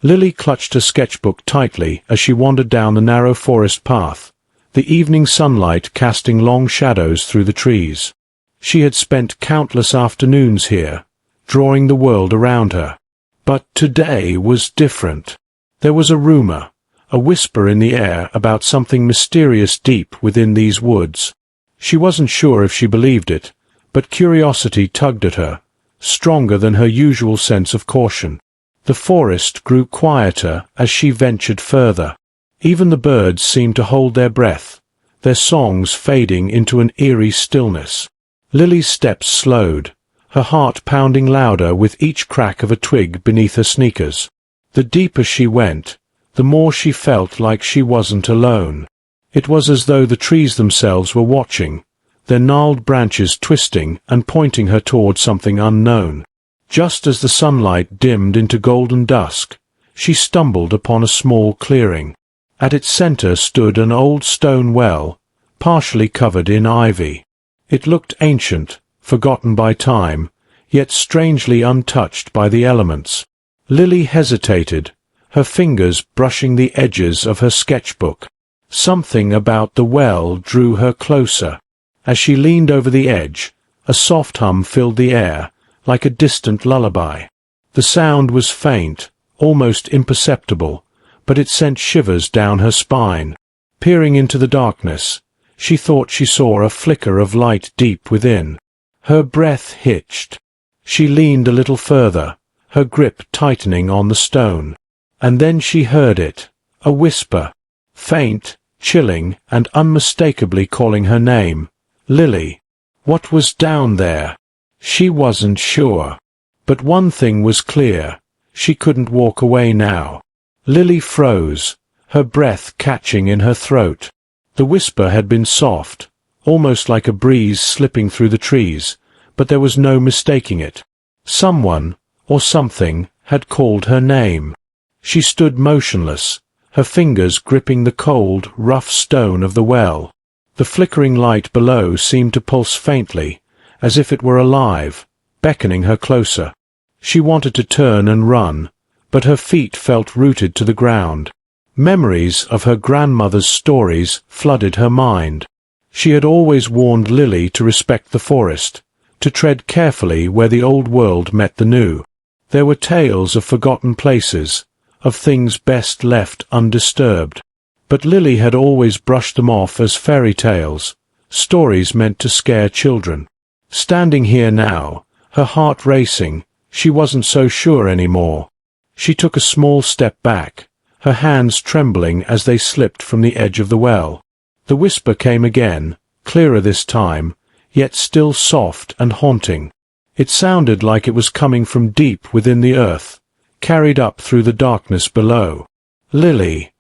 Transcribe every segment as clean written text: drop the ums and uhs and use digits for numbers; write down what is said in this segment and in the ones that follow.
Lily clutched her sketchbook tightly as she wandered down the narrow forest path, the evening sunlight casting long shadows through the trees. She had spent countless afternoons here, drawing the world around her. But today was different. There was a rumor, a whisper in the air about something mysterious deep within these woods. She wasn't sure if she believed it, but curiosity tugged at her, stronger than her usual sense of caution. The forest grew quieter as she ventured further. Even the birds seemed to hold their breath, their songs fading into an eerie stillness. Lily's steps slowed, her heart pounding louder with each crack of a twig beneath her sneakers. The deeper she went, the more she felt like she wasn't alone. It was as though the trees themselves were watching, their gnarled branches twisting and pointing her toward something unknown. Just as the sunlight dimmed into golden dusk, she stumbled upon a small clearing. At its center stood an old stone well, partially covered in ivy. It looked ancient, forgotten by time, yet strangely untouched by the elements. Lily hesitated, her fingers brushing the edges of her sketchbook. Something about the well drew her closer. As she leaned over the edge, a soft hum filled the air, like a distant lullaby. The sound was faint, almost imperceptible, but it sent shivers down her spine. Peering into the darkness, she thought she saw a flicker of light deep within. Her breath hitched. She leaned a little further, her grip tightening on the stone. And then she heard it, a whisper, faint, chilling, and unmistakably calling her name. Lily. What was down there? She wasn't sure. But one thing was clear, she couldn't walk away now. Lily froze, her breath catching in her throat. The whisper had been soft, almost like a breeze slipping through the trees, but there was no mistaking it. Someone, or something, had called her name. She stood motionless, her fingers gripping the cold, rough stone of the well. The flickering light below seemed to pulse faintly, as if it were alive, beckoning her closer. She wanted to turn and run, but her feet felt rooted to the ground. Memories of her grandmother's stories flooded her mind. She had always warned Lily to respect the forest, to tread carefully where the old world met the new. There were tales of forgotten places, of things best left undisturbed. But Lily had always brushed them off as fairy tales, stories meant to scare children. Standing here now, her heart racing, she wasn't so sure anymore. She took a small step back, her hands trembling as they slipped from the edge of the well. The whisper came again, clearer this time, yet still soft and haunting. It sounded like it was coming from deep within the earth, carried up through the darkness below. Lily.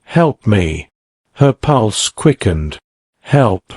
Help me. Her pulse quickened. Help.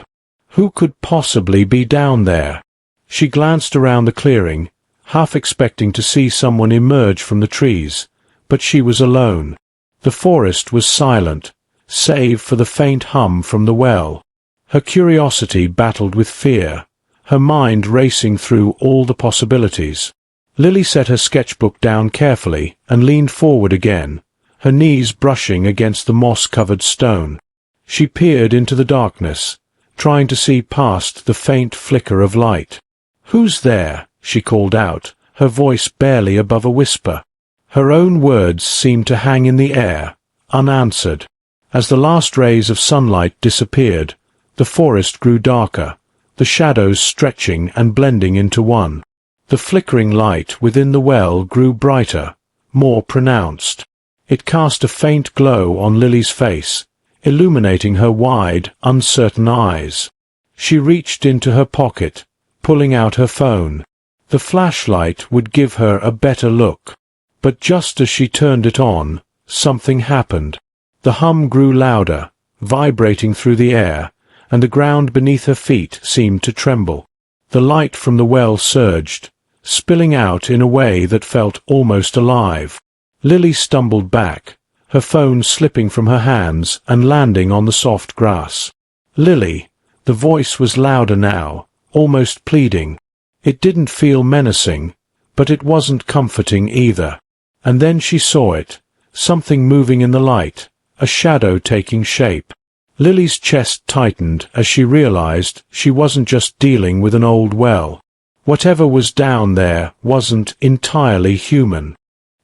Who could possibly be down there? She glanced around the clearing, half expecting to see someone emerge from the trees, but she was alone. The forest was silent, save for the faint hum from the well. Her curiosity battled with fear, her mind racing through all the possibilities. Lily set her sketchbook down carefully and leaned forward again, her knees brushing against the moss-covered stone. She peered into the darkness, trying to see past the faint flicker of light. "Who's there?" she called out, her voice barely above a whisper. Her own words seemed to hang in the air, unanswered. As the last rays of sunlight disappeared, the forest grew darker, the shadows stretching and blending into one. The flickering light within the well grew brighter, more pronounced. It cast a faint glow on Lily's face, illuminating her wide, uncertain eyes. She reached into her pocket, pulling out her phone. The flashlight would give her a better look. But just as she turned it on, something happened. The hum grew louder, vibrating through the air, and the ground beneath her feet seemed to tremble. The light from the well surged, spilling out in a way that felt almost alive. Lily stumbled back, her phone slipping from her hands and landing on the soft grass. "Lily," the voice was louder now, almost pleading. It didn't feel menacing, but it wasn't comforting either. And then she saw it, something moving in the light, a shadow taking shape. Lily's chest tightened as she realized she wasn't just dealing with an old well. Whatever was down there wasn't entirely human.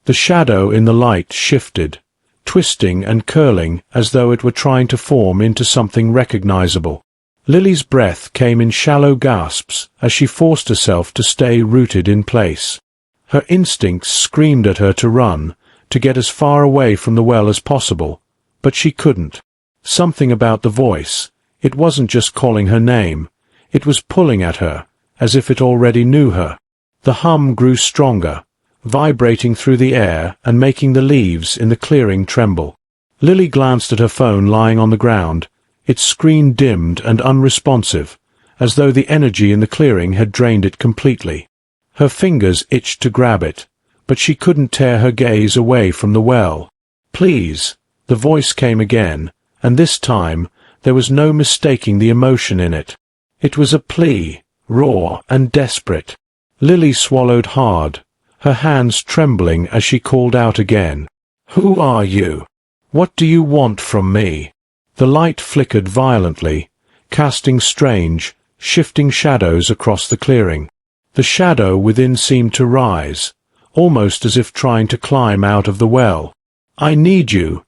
The shadow in the light shifted, twisting and curling as though it were trying to form into something recognizable. Lily's breath came in shallow gasps as she forced herself to stay rooted in place. Her instincts screamed at her to run, to get as far away from the well as possible, but she couldn't. Something about the voice, it wasn't just calling her name, it was pulling at her, as if it already knew her. The hum grew stronger, vibrating through the air and making the leaves in the clearing tremble. Lily glanced at her phone lying on the ground, its screen dimmed and unresponsive, as though the energy in the clearing had drained it completely. Her fingers itched to grab it, but she couldn't tear her gaze away from the well. "Please," the voice came again, and this time there was no mistaking the emotion in it. It was a plea, raw and desperate. Lily swallowed hard, her hands trembling as she called out again. "Who are you? What do you want from me?" The light flickered violently, casting strange, shifting shadows across the clearing. The shadow within seemed to rise, almost as if trying to climb out of the well. "I need you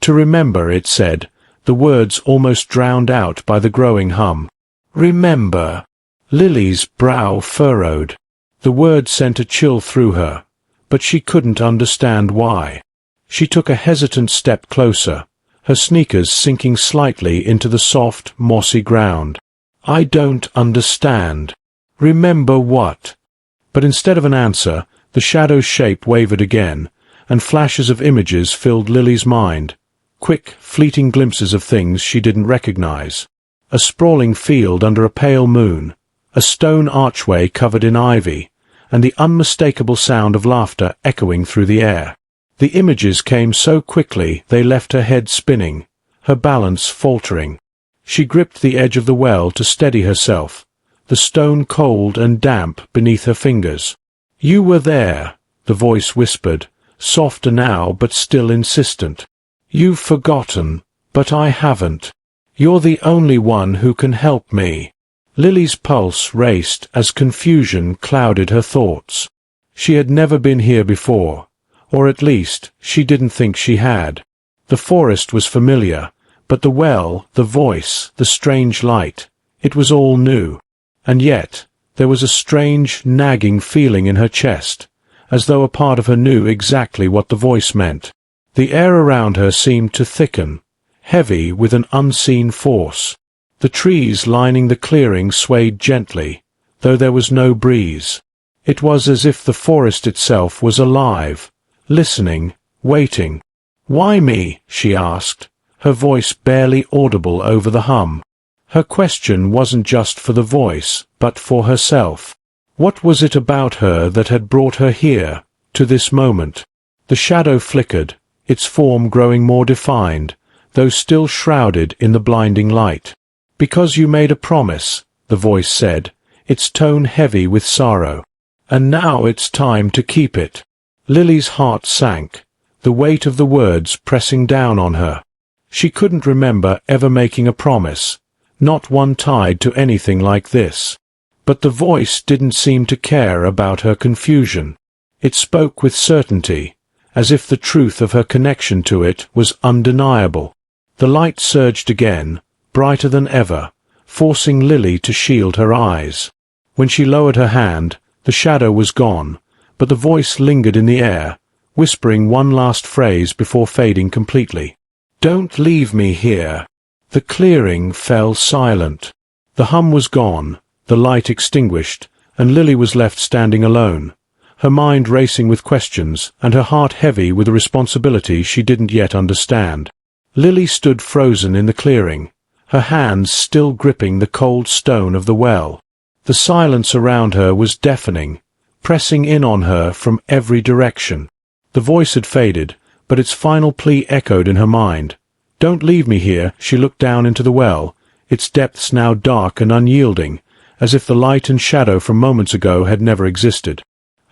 to remember," it said, the words almost drowned out by the growing hum. "Remember." Lily's brow furrowed. The word sent a chill through her, but she couldn't understand why. She took a hesitant step closer, her sneakers sinking slightly into the soft, mossy ground. "I don't understand." "Remember what?" But instead of an answer, the shadow's shape wavered again, and flashes of images filled Lily's mind, quick, fleeting glimpses of things she didn't recognize. A sprawling field under a pale moon, a stone archway covered in ivy, and the unmistakable sound of laughter echoing through the air. The images came so quickly they left her head spinning, her balance faltering. She gripped the edge of the well to steady herself, the stone cold and damp beneath her fingers. "You were there," the voice whispered, softer now but still insistent. "You've forgotten, but I haven't. You're the only one who can help me." Lily's pulse raced as confusion clouded her thoughts. She had never been here before, or at least she didn't think she had. The forest was familiar, but the well, the voice, the strange light, it was all new. And yet, there was a strange, nagging feeling in her chest, as though a part of her knew exactly what the voice meant. The air around her seemed to thicken, heavy with an unseen force. The trees lining the clearing swayed gently, though there was no breeze. It was as if the forest itself was alive, listening, waiting. "Why me?" she asked, her voice barely audible over the hum. Her question wasn't just for the voice, but for herself. What was it about her that had brought her here, to this moment? The shadow flickered, its form growing more defined, though still shrouded in the blinding light. "Because you made a promise," the voice said, its tone heavy with sorrow. "And now it's time to keep it." Lily's heart sank, the weight of the words pressing down on her. She couldn't remember ever making a promise, not one tied to anything like this. But the voice didn't seem to care about her confusion. It spoke with certainty, as if the truth of her connection to it was undeniable. The light surged again, brighter than ever, forcing Lily to shield her eyes. When she lowered her hand, the shadow was gone, but the voice lingered in the air, whispering one last phrase before fading completely. "Don't leave me here." The clearing fell silent. The hum was gone, the light extinguished, and Lily was left standing alone, her mind racing with questions and her heart heavy with a responsibility she didn't yet understand. Lily stood frozen in the clearing, her hands still gripping the cold stone of the well. The silence around her was deafening, pressing in on her from every direction. The voice had faded, but its final plea echoed in her mind. "Don't leave me here." She looked down into the well, its depths now dark and unyielding, as if the light and shadow from moments ago had never existed.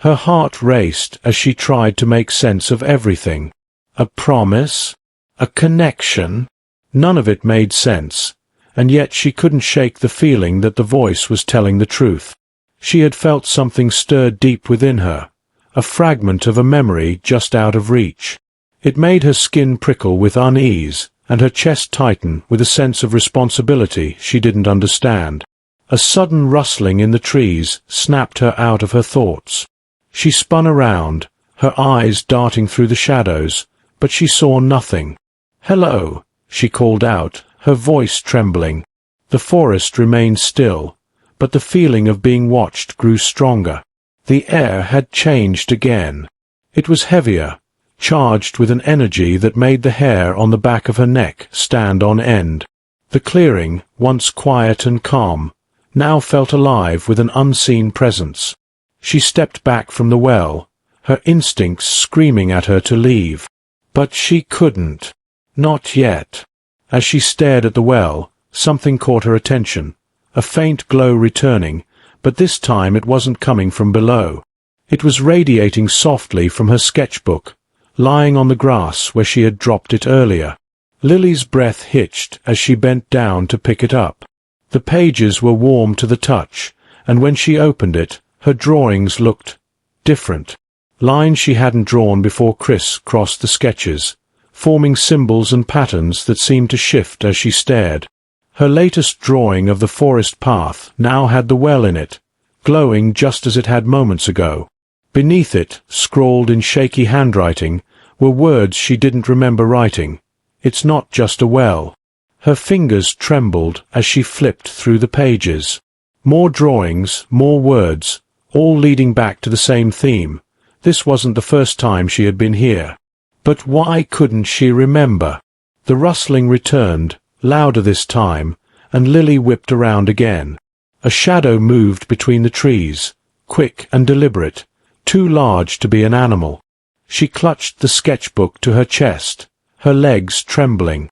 Her heart raced as she tried to make sense of everything. A promise? A connection? None of it made sense, and yet she couldn't shake the feeling that the voice was telling the truth. She had felt something stir deep within her, a fragment of a memory just out of reach. It made her skin prickle with unease, and her chest tighten with a sense of responsibility she didn't understand. A sudden rustling in the trees snapped her out of her thoughts. She spun around, her eyes darting through the shadows, but she saw nothing. "Hello," she called out, her voice trembling. The forest remained still, but the feeling of being watched grew stronger. The air had changed again. It was heavier, charged with an energy that made the hair on the back of her neck stand on end. The clearing, once quiet and calm, now felt alive with an unseen presence. She stepped back from the well, her instincts screaming at her to leave. But she couldn't. Not yet. As she stared at the well, something caught her attention. A faint glow returning, but this time it wasn't coming from below. It was radiating softly from her sketchbook, lying on the grass where she had dropped it earlier. Lily's breath hitched as she bent down to pick it up. The pages were warm to the touch, and when she opened it, her drawings looked different. Lines she hadn't drawn before criss-crossed the sketches, forming symbols and patterns that seemed to shift as she stared. Her latest drawing of the forest path now had the well in it, glowing just as it had moments ago. Beneath it, scrawled in shaky handwriting, were words she didn't remember writing. "It's not just a well." Her fingers trembled as she flipped through the pages. More drawings, more words, all leading back to the same theme. This wasn't the first time she had been here. But why couldn't she remember? The rustling returned, louder this time, and Lily whipped around again. A shadow moved between the trees, quick and deliberate, too large to be an animal. She clutched the sketchbook to her chest, her legs trembling.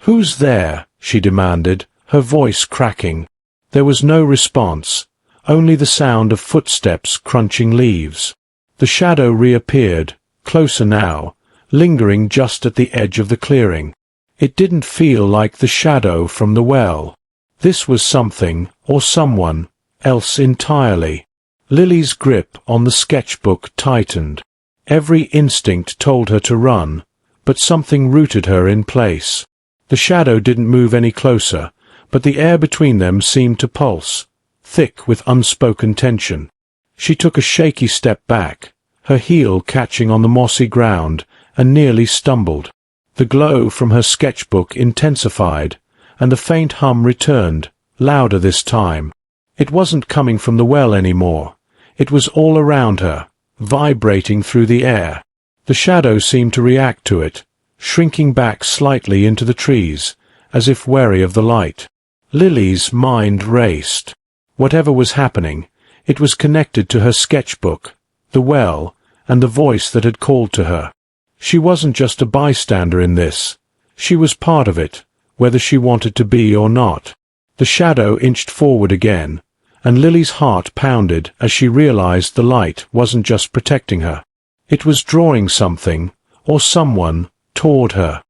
"Who's there?" she demanded, her voice cracking. There was no response, only the sound of footsteps crunching leaves. The shadow reappeared, closer now, lingering just at the edge of the clearing. It didn't feel like the shadow from the well. This was something, or someone, else entirely. Lily's grip on the sketchbook tightened. Every instinct told her to run, but something rooted her in place. The shadow didn't move any closer, but the air between them seemed to pulse, thick with unspoken tension. She took a shaky step back, her heel catching on the mossy ground, and nearly stumbled. The glow from her sketchbook intensified, and the faint hum returned, louder this time. It wasn't coming from the well anymore. It was all around her, vibrating through the air. The shadow seemed to react to it, shrinking back slightly into the trees, as if wary of the light. Lily's mind raced. Whatever was happening, it was connected to her sketchbook, the well, and the voice that had called to her. She wasn't just a bystander in this. She was part of it, whether she wanted to be or not. The shadow inched forward again, and Lily's heart pounded as she realized the light wasn't just protecting her. It was drawing something, or someone, toward her.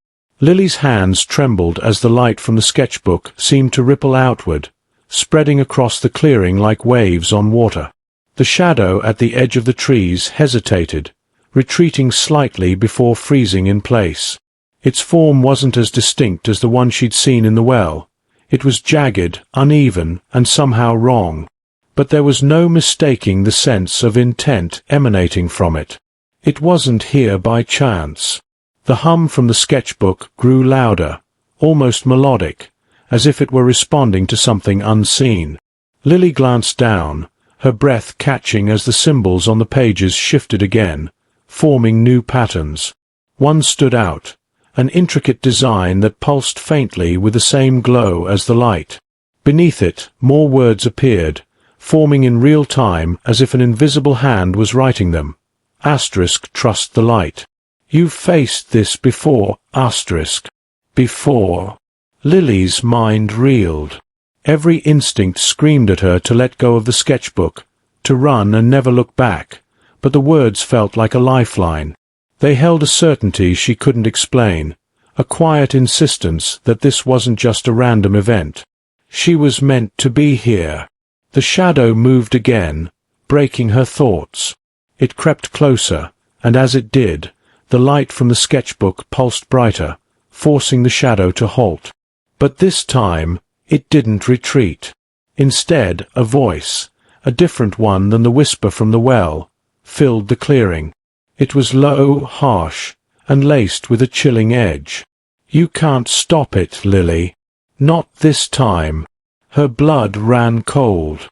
Lily's hands trembled as the light from the sketchbook seemed to ripple outward, spreading across the clearing like waves on water. The shadow at the edge of the trees hesitated, retreating slightly before freezing in place. Its form wasn't as distinct as the one she'd seen in the well. It was jagged, uneven, and somehow wrong. But there was no mistaking the sense of intent emanating from it. It wasn't here by chance. The hum from the sketchbook grew louder, almost melodic, as if it were responding to something unseen. Lily glanced down, her breath catching as the symbols on the pages shifted again, forming new patterns. One stood out, an intricate design that pulsed faintly with the same glow as the light. Beneath it, more words appeared, forming in real time as if an invisible hand was writing them. Asterisk, trust the light. You've faced this before, asterisk. Before. Lily's mind reeled. Every instinct screamed at her to let go of the sketchbook, to run and never look back, but the words felt like a lifeline. They held a certainty she couldn't explain, a quiet insistence that this wasn't just a random event. She was meant to be here. The shadow moved again, breaking her thoughts. It crept closer, and as it did, the light from the sketchbook pulsed brighter, forcing the shadow to halt. But this time, it didn't retreat. Instead, a voice, a different one than the whisper from the well, filled the clearing. It was low, harsh, and laced with a chilling edge. "You can't stop it, Lily. Not this time." Her blood ran cold.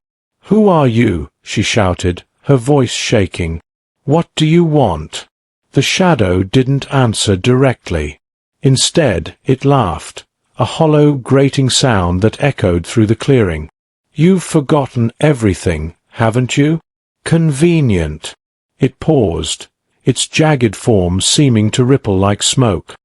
"Who are you?" she shouted, her voice shaking. "What do you want?" The shadow didn't answer directly. Instead, it laughed, a hollow, grating sound that echoed through the clearing. "You've forgotten everything, haven't you? Convenient." It paused, its jagged form seeming to ripple like smoke.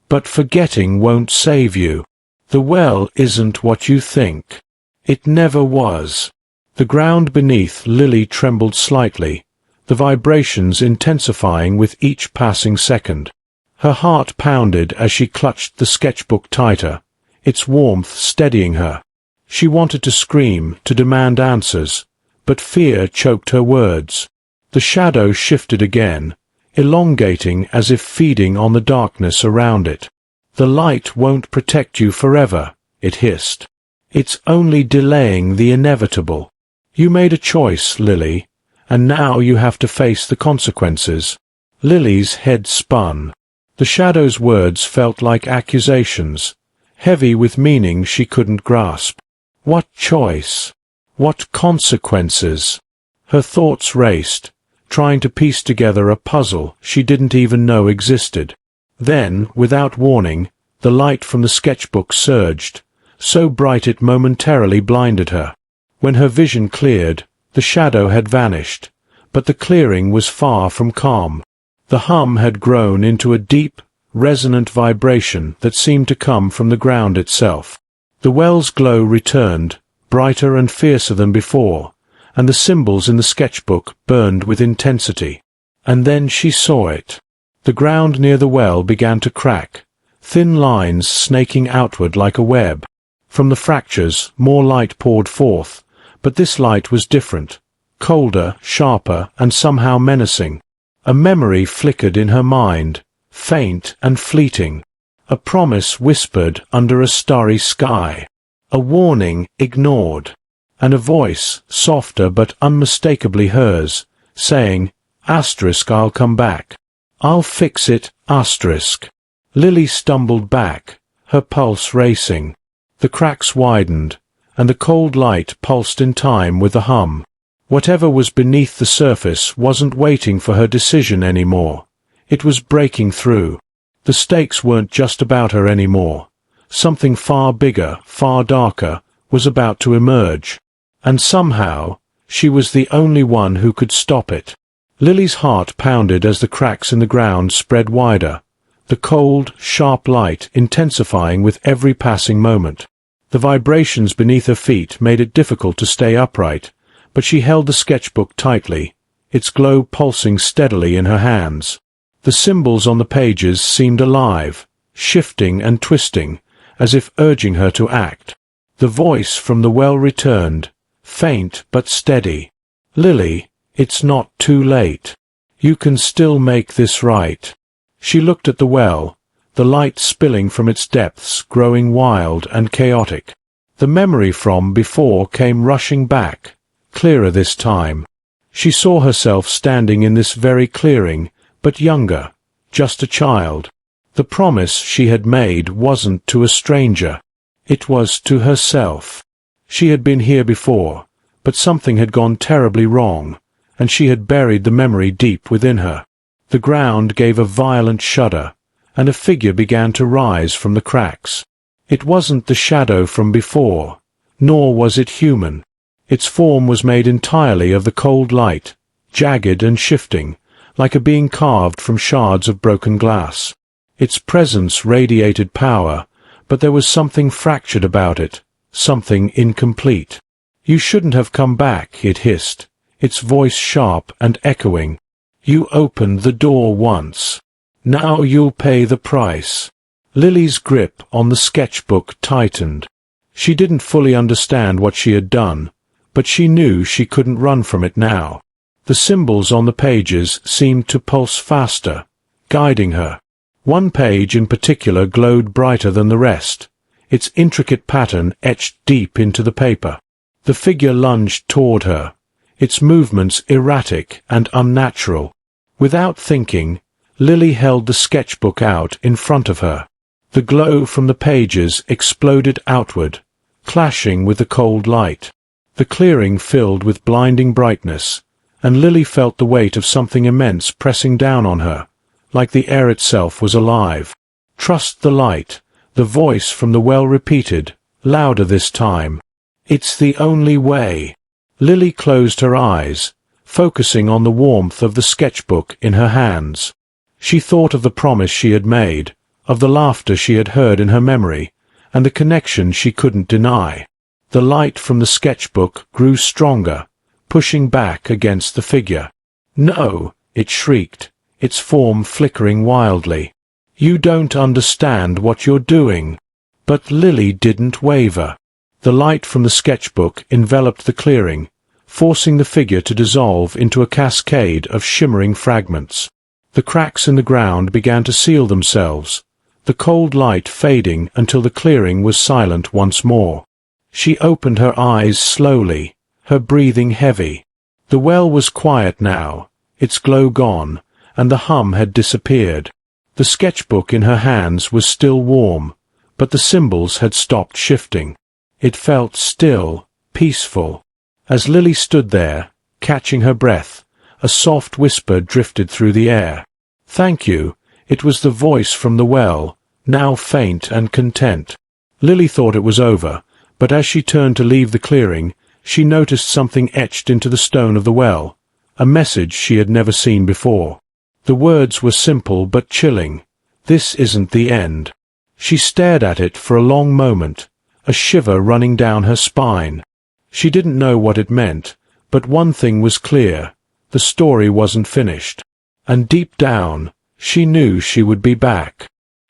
"But forgetting won't save you. The well isn't what you think. It never was." The ground beneath Lily trembled slightly, the vibrations intensifying with each passing second. Her heart pounded as she clutched the sketchbook tighter, its warmth steadying her. She wanted to scream, to demand answers, but fear choked her words. The shadow shifted again, elongating as if feeding on the darkness around it. "The light won't protect you forever," it hissed. "It's only delaying the inevitable. You made a choice, Lily, and now you have to face the consequences." Lily's head spun. The shadow's words felt like accusations, heavy with meaning she couldn't grasp. What choice? What consequences? Her thoughts raced, trying to piece together a puzzle she didn't even know existed. Then, without warning, the light from the sketchbook surged, so bright it momentarily blinded her. When her vision cleared, the shadow had vanished, but the clearing was far from calm. The hum had grown into a deep, resonant vibration that seemed to come from the ground itself. The well's glow returned, brighter and fiercer than before, and the symbols in the sketchbook burned with intensity. And then she saw it. The ground near the well began to crack, thin lines snaking outward like a web. From the fractures, more light poured forth, but this light was different, colder, sharper, and somehow menacing. A memory flickered in her mind, faint and fleeting. A promise whispered under a starry sky. A warning ignored. And a voice, softer but unmistakably hers, saying, "I'll come back. I'll fix it, *." Lily stumbled back, her pulse racing. The cracks widened, and the cold light pulsed in time with the hum. Whatever was beneath the surface wasn't waiting for her decision anymore. It was breaking through. The stakes weren't just about her anymore. Something far bigger, far darker, was about to emerge. And somehow, she was the only one who could stop it. Lily's heart pounded as the cracks in the ground spread wider, the cold, sharp light intensifying with every passing moment. The vibrations beneath her feet made it difficult to stay upright, but she held the sketchbook tightly, its glow pulsing steadily in her hands. The symbols on the pages seemed alive, shifting and twisting, as if urging her to act. The voice from the well returned, faint but steady. "Lily, it's not too late. You can still make this right." She looked at the well, the light spilling from its depths growing wild and chaotic. The memory from before came rushing back, clearer this time. She saw herself standing in this very clearing, but younger, just a child. The promise she had made wasn't to a stranger. It was to herself. She had been here before, but something had gone terribly wrong, and she had buried the memory deep within her. The ground gave a violent shudder, and a figure began to rise from the cracks. It wasn't the shadow from before, nor was it human. Its form was made entirely of the cold light, jagged and shifting, like a being carved from shards of broken glass. Its presence radiated power, but there was something fractured about it, something incomplete. "You shouldn't have come back," it hissed, its voice sharp and echoing. You opened the door once. Now you'll pay the price. Lily's grip on the sketchbook tightened. She didn't fully understand what she had done, but she knew she couldn't run from it now. The symbols on the pages seemed to pulse faster, guiding her. One page in particular glowed brighter than the rest, its intricate pattern etched deep into the paper. The figure lunged toward her, its movements erratic and unnatural. Without thinking, Lily held the sketchbook out in front of her. The glow from the pages exploded outward, clashing with the cold light. The clearing filled with blinding brightness, and Lily felt the weight of something immense pressing down on her, like the air itself was alive. "Trust the light," the voice from the well repeated, louder this time. "It's the only way." Lily closed her eyes, focusing on the warmth of the sketchbook in her hands. She thought of the promise she had made, of the laughter she had heard in her memory, and the connection she couldn't deny. The light from the sketchbook grew stronger, pushing back against the figure. "No!" it shrieked, its form flickering wildly. "You don't understand what you're doing." But Lily didn't waver. The light from the sketchbook enveloped the clearing, forcing the figure to dissolve into a cascade of shimmering fragments. The cracks in the ground began to seal themselves, the cold light fading until the clearing was silent once more. She opened her eyes slowly, her breathing heavy. The well was quiet now, its glow gone, and the hum had disappeared. The sketchbook in her hands was still warm, but the symbols had stopped shifting. It felt still, peaceful. As Lily stood there, catching her breath, a soft whisper drifted through the air. "Thank you." It was the voice from the well, now faint and content. Lily thought it was over, but as she turned to leave the clearing, she noticed something etched into the stone of the well, a message she had never seen before. The words were simple but chilling. "This isn't the end." She stared at it for a long moment, a shiver running down her spine. She didn't know what it meant, but one thing was clear: the story wasn't finished. And deep down, she knew she would be back.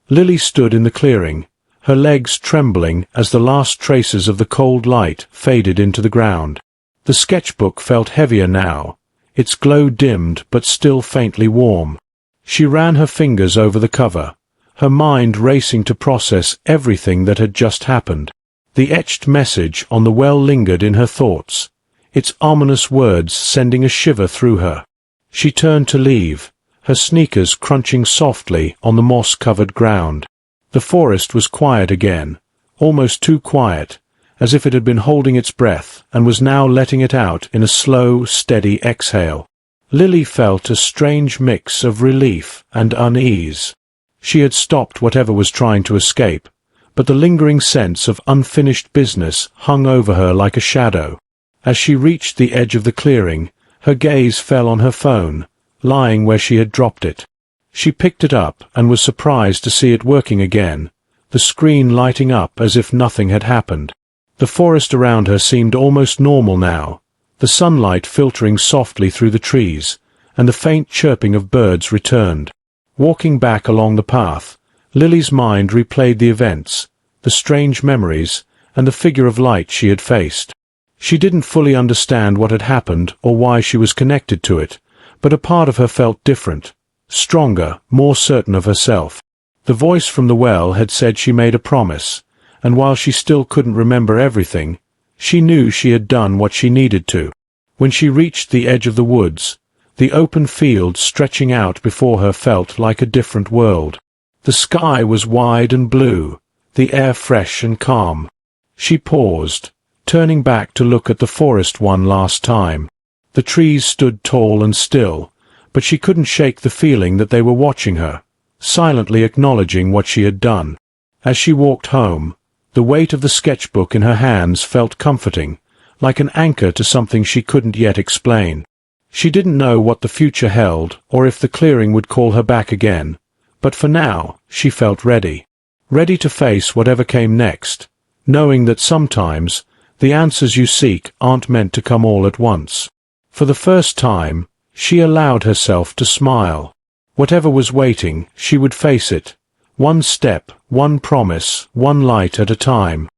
Lily stood in the clearing, her legs trembling as the last traces of the cold light faded into the ground. The sketchbook felt heavier now, its glow dimmed but still faintly warm. She ran her fingers over the cover, her mind racing to process everything that had just happened. The etched message on the well lingered in her thoughts, its ominous words sending a shiver through her. She turned to leave, her sneakers crunching softly on the moss-covered ground. The forest was quiet again, almost too quiet, as if it had been holding its breath and was now letting it out in a slow, steady exhale. Lily felt a strange mix of relief and unease. She had stopped whatever was trying to escape, but the lingering sense of unfinished business hung over her like a shadow. As she reached the edge of the clearing, her gaze fell on her phone, lying where she had dropped it. She picked it up and was surprised to see it working again, the screen lighting up as if nothing had happened. The forest around her seemed almost normal now, the sunlight filtering softly through the trees, and the faint chirping of birds returned. Walking back along the path, Lily's mind replayed the events, the strange memories, and the figure of light she had faced. She didn't fully understand what had happened or why she was connected to it, but a part of her felt different, stronger, more certain of herself. The voice from the well had said she made a promise, and while she still couldn't remember everything, she knew she had done what she needed to. When she reached the edge of the woods, the open field stretching out before her felt like a different world. The sky was wide and blue, the air fresh and calm. She paused, turning back to look at the forest one last time. The trees stood tall and still, but she couldn't shake the feeling that they were watching her, silently acknowledging what she had done. As she walked home, the weight of the sketchbook in her hands felt comforting, like an anchor to something she couldn't yet explain. She didn't know what the future held or if the clearing would call her back again, but for now she felt ready. Ready to face whatever came next, knowing that sometimes the answers you seek aren't meant to come all at once. For the first time, She allowed herself to smile. Whatever was waiting, she would face it. One step, one promise, one light at a time.